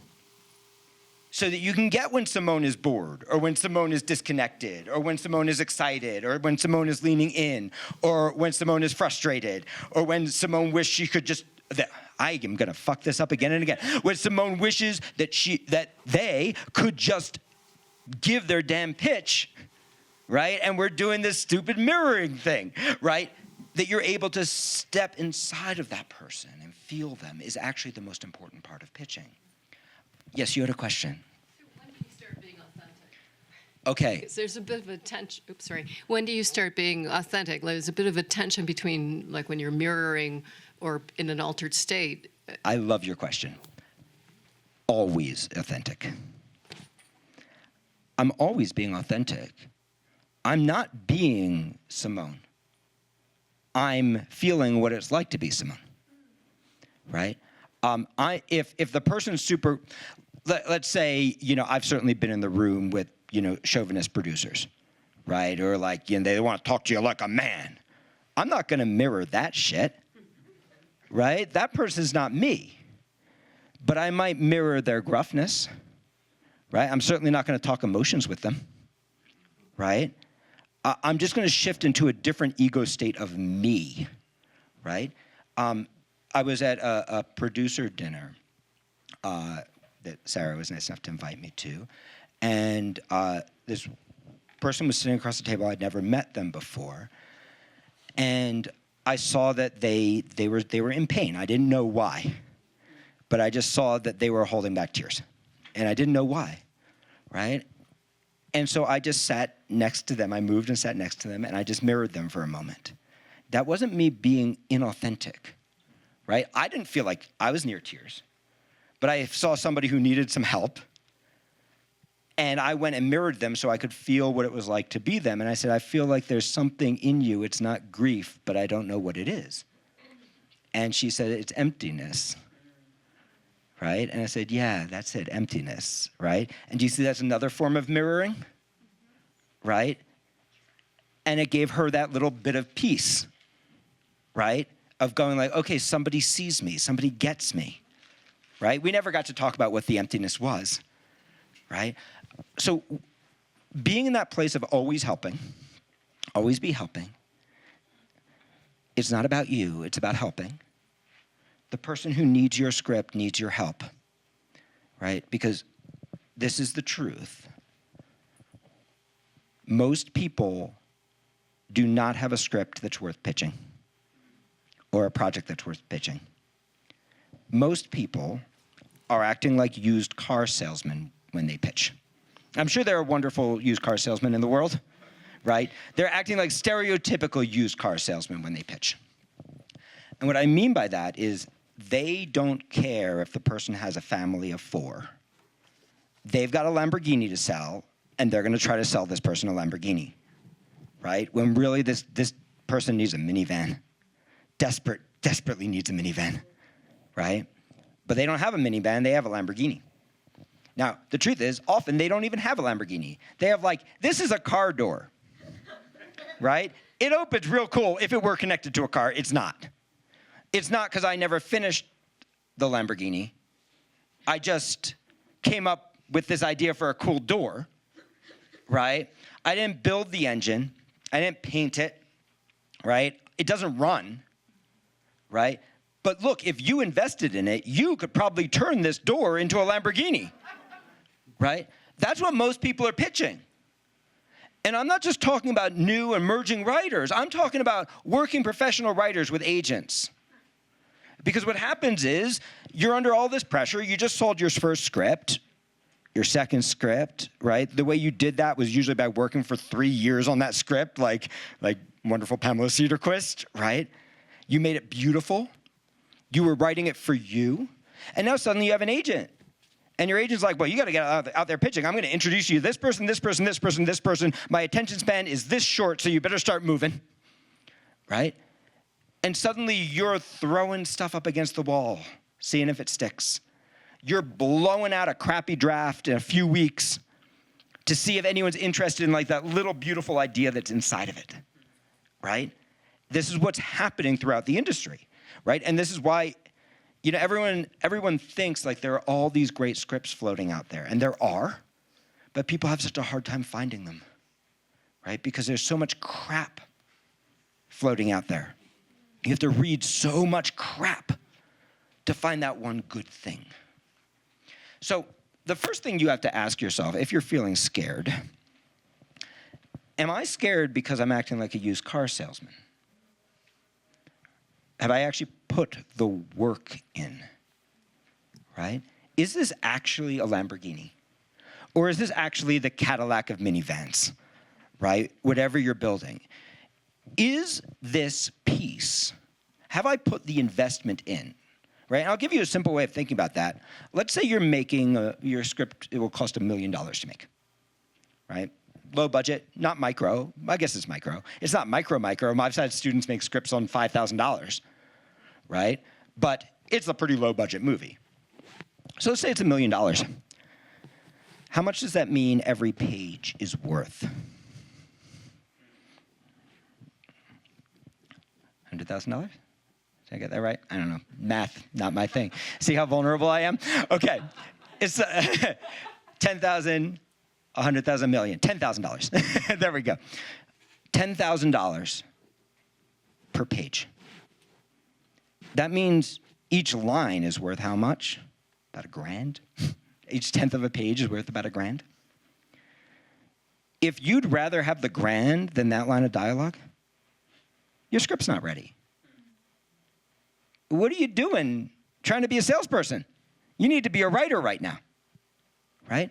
So that you can get when Simone is bored, or when Simone is disconnected, or when Simone is excited, or when Simone is leaning in, or when Simone is frustrated, or when Simone wishes she could just, I am gonna fuck this up again and again. When Simone wishes that they could just give their damn pitch, right? And we're doing this stupid mirroring thing, right? That you're able to step inside of that person and feel them is actually the most important part of pitching. Yes, you had a question. So when do you start being authentic? Okay. Because there's a bit of a tension. Oops, sorry. When do you start being authentic? There's a bit of a tension between like when you're mirroring or in an altered state. I love your question. Always authentic. I'm always being authentic. I'm not being Simone. I'm feeling what it's like to be Simone, right? If the person's super, let's say, I've certainly been in the room with, chauvinist producers, right? Or like, they want to talk to you like a man. I'm not going to mirror that shit, right? That person's not me. But I might mirror their gruffness, right? I'm certainly not going to talk emotions with them, right? I'm just going to shift into a different ego state of me, right? I was at a producer dinner that Sarah was nice enough to invite me to, and this person was sitting across the table. I'd never met them before, and I saw that they were in pain. I didn't know why, but I just saw that they were holding back tears, and I didn't know why, right? And so I just sat next to them. I moved and sat next to them, and I just mirrored them for a moment. That wasn't me being inauthentic, right? I didn't feel like I was near tears, but I saw somebody who needed some help, and I went and mirrored them so I could feel what it was like to be them. And I said, I feel like there's something in you. It's not grief, but I don't know what it is. And she said, it's emptiness. right? And I said, yeah, that's it, emptiness, right? And do you see that's another form of mirroring, right? And it gave her that little bit of peace, right? Of going like, okay, somebody sees me, somebody gets me, right? We never got to talk about what the emptiness was, right? So being in that place of always helping, always be helping, it's not about you, it's about helping. The person who needs your script needs your help, right? Because this is the truth. Most people do not have a script that's worth pitching or a project that's worth pitching. Most people are acting like used car salesmen when they pitch. I'm sure there are wonderful used car salesmen in the world, right? They're acting like stereotypical used car salesmen when they pitch. And what I mean by that is they don't care if the person has a family of 4. They've got a Lamborghini to sell, and they're going to try to sell this person a Lamborghini, right? When really this person needs a minivan. Desperately needs a minivan, right? But they don't have a minivan, they have a Lamborghini. Now, the truth is, often they don't even have a Lamborghini. They have like, this is a car door, right? It opens real cool if it were connected to a car. It's not. It's not because I never finished the Lamborghini. I just came up with this idea for a cool door, right? I didn't build the engine. I didn't paint it, right? It doesn't run, right? But look, if you invested in it, you could probably turn this door into a Lamborghini, right? That's what most people are pitching. And I'm not just talking about new emerging writers. I'm talking about working professional writers with agents. Because what happens is you're under all this pressure. You just sold your first script, your second script, right? The way you did that was usually by working for 3 years on that script, like wonderful Pamela Cedarquist, right? You made it beautiful. You were writing it for you. And now suddenly you have an agent. And your agent's like, well, you got to get out there pitching. I'm going to introduce you to this person, this person, this person, this person. My attention span is this short, so you better start moving, right? And suddenly you're throwing stuff up against the wall, seeing if it sticks. You're blowing out a crappy draft in a few weeks to see if anyone's interested in like that little beautiful idea that's inside of it, right? This is what's happening throughout the industry, right? And this is why, you know, everyone thinks like there are all these great scripts floating out there, and there are, but people have such a hard time finding them, right? Because there's so much crap floating out there. You have to read so much crap to find that one good thing. So the first thing you have to ask yourself, if you're feeling scared, am I scared because I'm acting like a used car salesman? Have I actually put the work in, right? Is this actually a Lamborghini? Or is this actually the Cadillac of minivans, right? Whatever you're building. Is this piece, have I put the investment in, right? And I'll give you a simple way of thinking about that. Let's say you're making your script, it will cost $1 million to make, right? Low budget, not micro. I guess it's micro. It's not micro. I've had students make scripts on $5,000, right? But it's a pretty low budget movie. So let's say it's $1 million. How much does that mean every page is worth? $100,000? Did I get that right? I don't know. Math, not my thing. See how vulnerable I am? Okay. It's 10,000, 100,000, million. $10,000. There we go. $10,000 per page. That means each line is worth how much? About $1,000. Each tenth of a page is worth about $1,000. If you'd rather have the $1,000 than that line of dialogue, your script's not ready. What are you doing trying to be a salesperson? You need to be a writer right now, right?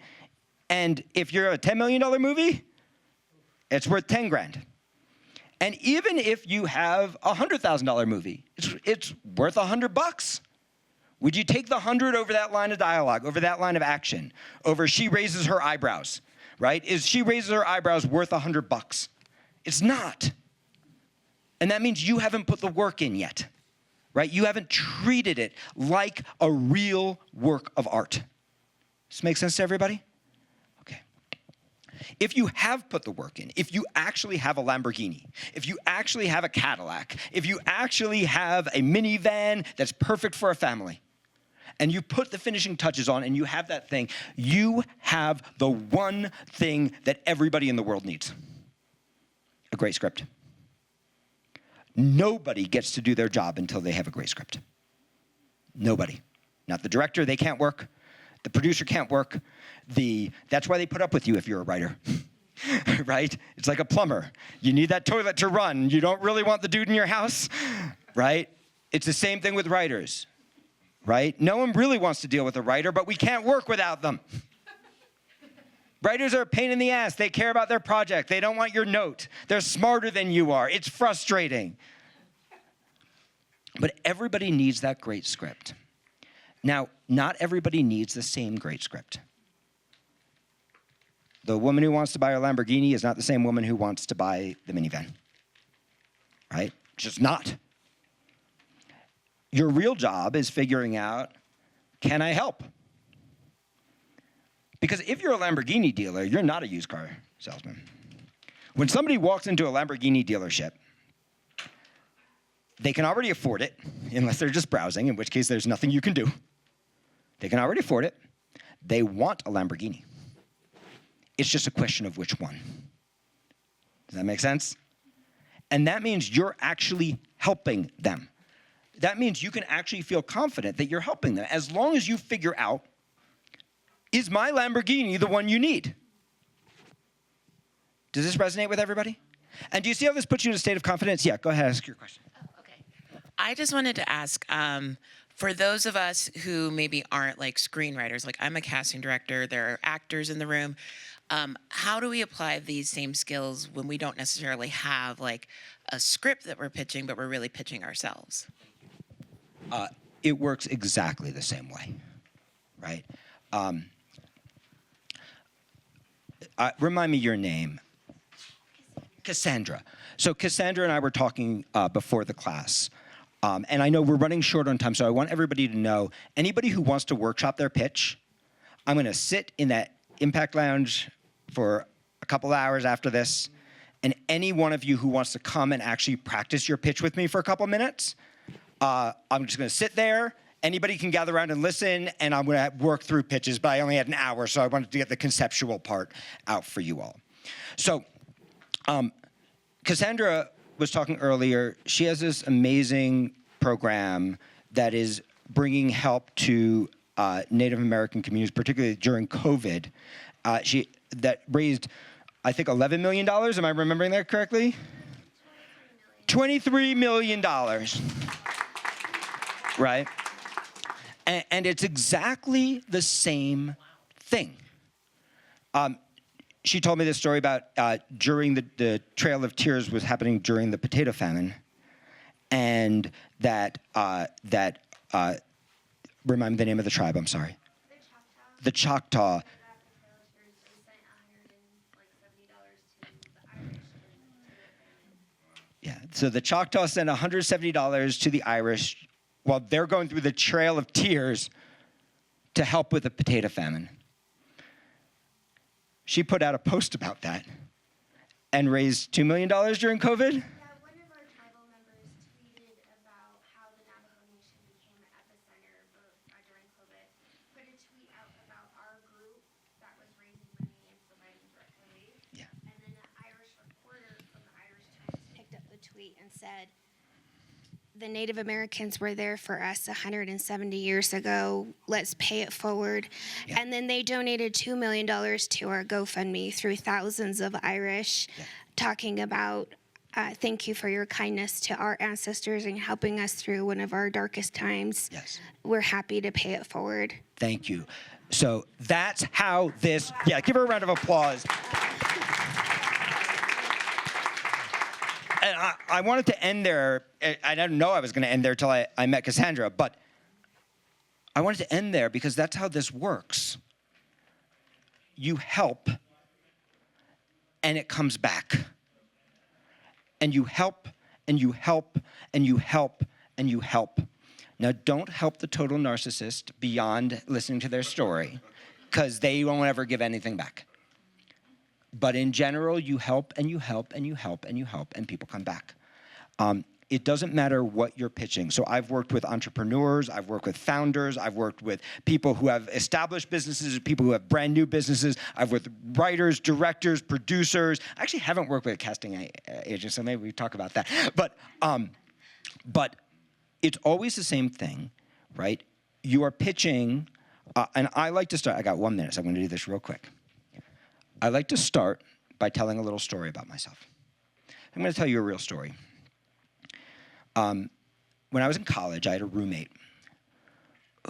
And if you're a $10 million movie, it's worth $10,000. And even if you have a $100,000 movie, it's worth $100. Would you take the 100 over that line of dialogue, over that line of action, over she raises her eyebrows, right? Is she raises her eyebrows worth $100? It's not. And that means you haven't put the work in yet, right? You haven't treated it like a real work of art. Does this make sense to everybody? Okay. If you have put the work in, if you actually have a Lamborghini, if you actually have a Cadillac, if you actually have a minivan that's perfect for a family, and you put the finishing touches on and you have that thing, you have the one thing that everybody in the world needs: a great script. Nobody gets to do their job until they have a great script. Nobody. Not the director, they can't work. The producer can't work. That's why they put up with you if you're a writer, right? It's like a plumber. You need that toilet to run. You don't really want the dude in your house, right? It's the same thing with writers, right? No one really wants to deal with a writer, but we can't work without them. Writers are a pain in the ass. They care about their project. They don't want your note. They're smarter than you are. It's frustrating. But everybody needs that great script. Now, not everybody needs the same great script. The woman who wants to buy a Lamborghini is not the same woman who wants to buy the minivan, right? It's just not. Your real job is figuring out, can I help? Because if you're a Lamborghini dealer, you're not a used car salesman. When somebody walks into a Lamborghini dealership, they can already afford it, unless they're just browsing, in which case there's nothing you can do. They can already afford it. They want a Lamborghini. It's just a question of which one. Does that make sense? And that means you're actually helping them. That means you can actually feel confident that you're helping them, as long as you figure out, is my Lamborghini the one you need? Does this resonate with everybody? And do you see how this puts you in a state of confidence? Yeah, go ahead, ask your question. Okay. I just wanted to ask, for those of us who maybe aren't like screenwriters, like I'm a casting director, there are actors in the room, how do we apply these same skills when we don't necessarily have like a script that we're pitching, but we're really pitching ourselves? It works exactly the same way, right? Remind me your name. Cassandra. So Cassandra and I were talking before the class. And I know we're running short on time, so I want everybody to know, anybody who wants to workshop their pitch, I'm going to sit in that Impact Lounge for a couple hours after this, and any one of you who wants to come and actually practice your pitch with me for a couple minutes, I'm just going to sit there. Anybody can gather around and listen, and I'm going to work through pitches, but I only had an hour, so I wanted to get the conceptual part out for you all. So Cassandra was talking earlier. She has this amazing program that is bringing help to Native American communities, particularly during COVID. That raised, I think, $11 million. Am I remembering that correctly? $23 million. Right? And it's exactly the same thing. She told me this story about during the Trail of Tears was happening during the potato famine, and that remind me the name of the tribe. I'm sorry. The Choctaw. Yeah. So the Choctaw sent $170 to the Irish while they're going through the Trail of Tears to help with the potato famine. She put out a post about that and raised $2 million during COVID. Yeah, one of our tribal members tweeted about how the Navajo Nation became an epicenter during COVID. Put a tweet out about our group that was raising money and providing direct relief. Yeah. And then an Irish reporter from the Irish Times picked up the tweet and said, the Native Americans were there for us 170 years ago. Let's pay it forward. Yeah. And then they donated $2 million to our GoFundMe through thousands of Irish, talking about thank you for your kindness to our ancestors and helping us through one of our darkest times. Yes. We're happy to pay it forward. Thank you. So that's how this, give her a round of applause. And I wanted to end there. I didn't know I was going to end there until I met Cassandra, but I wanted to end there because that's how this works. You help, and it comes back. And you help, and you help, and you help, and you help. Now, don't help the total narcissist beyond listening to their story, because they won't ever give anything back. But in general, you help and you help and you help and you help, and people come back. It doesn't matter what you're pitching. So I've worked with entrepreneurs, I've worked with founders, I've worked with people who have established businesses, people who have brand new businesses. I've worked with writers, directors, producers. I actually haven't worked with a casting agent, so maybe we talk about that. But it's always the same thing, right? You are pitching, and I like to start, I got 1 minute, so I'm gonna do this real quick. I like to start by telling a little story about myself. I'm gonna tell you a real story. When I was in college, I had a roommate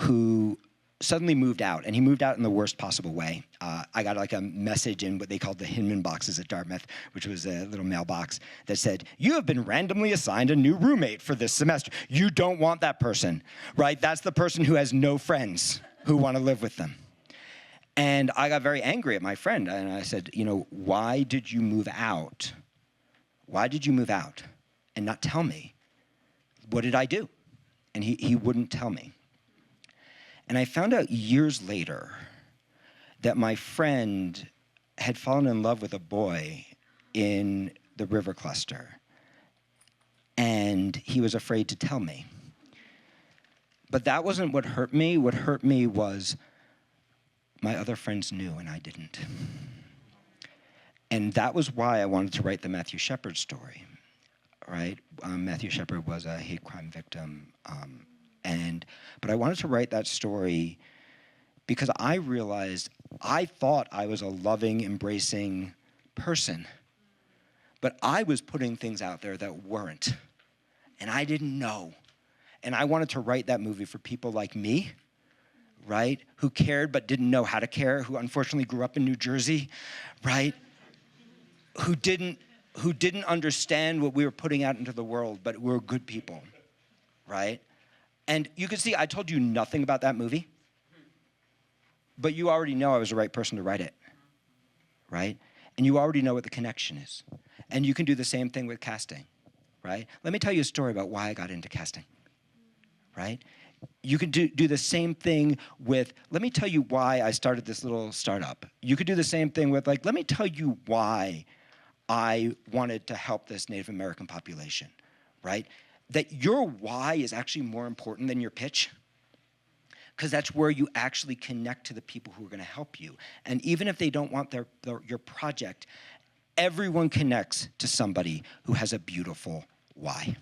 who suddenly moved out, and he moved out in the worst possible way. I got like a message in what they called the Hinman boxes at Dartmouth, which was a little mailbox that said, "You have been randomly assigned a new roommate for this semester. You don't want that person," right? That's the person who has no friends who want to live with them. And I got very angry at my friend, and I said, you know, why did you move out? Why did you move out and not tell me? What did I do? And he wouldn't tell me. And I found out years later that my friend had fallen in love with a boy in the river cluster, and he was afraid to tell me. But that wasn't what hurt me. What hurt me was my other friends knew and I didn't. And that was why I wanted to write the Matthew Shepard story, right? Matthew Shepard was a hate crime victim. But I wanted to write that story because I realized I thought I was a loving, embracing person, but I was putting things out there that weren't, and I didn't know. And I wanted to write that movie for people like me, right? Who cared but didn't know how to care, who unfortunately grew up in New Jersey, right? Who didn't understand what we were putting out into the world, but we're good people, right? And you can see I told you nothing about that movie, but you already know I was the right person to write it, right? And you already know what the connection is. And you can do the same thing with casting, right? Let me tell you a story about why I got into casting, right? You could do the same thing with, let me tell you why I started this little startup. You could do the same thing with, like, let me tell you why I wanted to help this Native American population, right? That your why is actually more important than your pitch, because that's where you actually connect to the people who are gonna help you. And even if they don't want your project, everyone connects to somebody who has a beautiful why.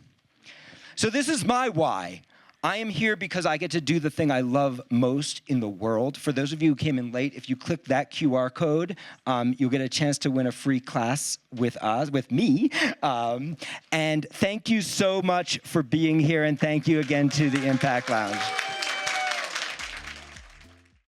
So this is my why. I am here because I get to do the thing I love most in the world. For those of you who came in late, if you click that QR code, you'll get a chance to win a free class with us, with me. And thank you so much for being here, and thank you again to the Impact Lounge.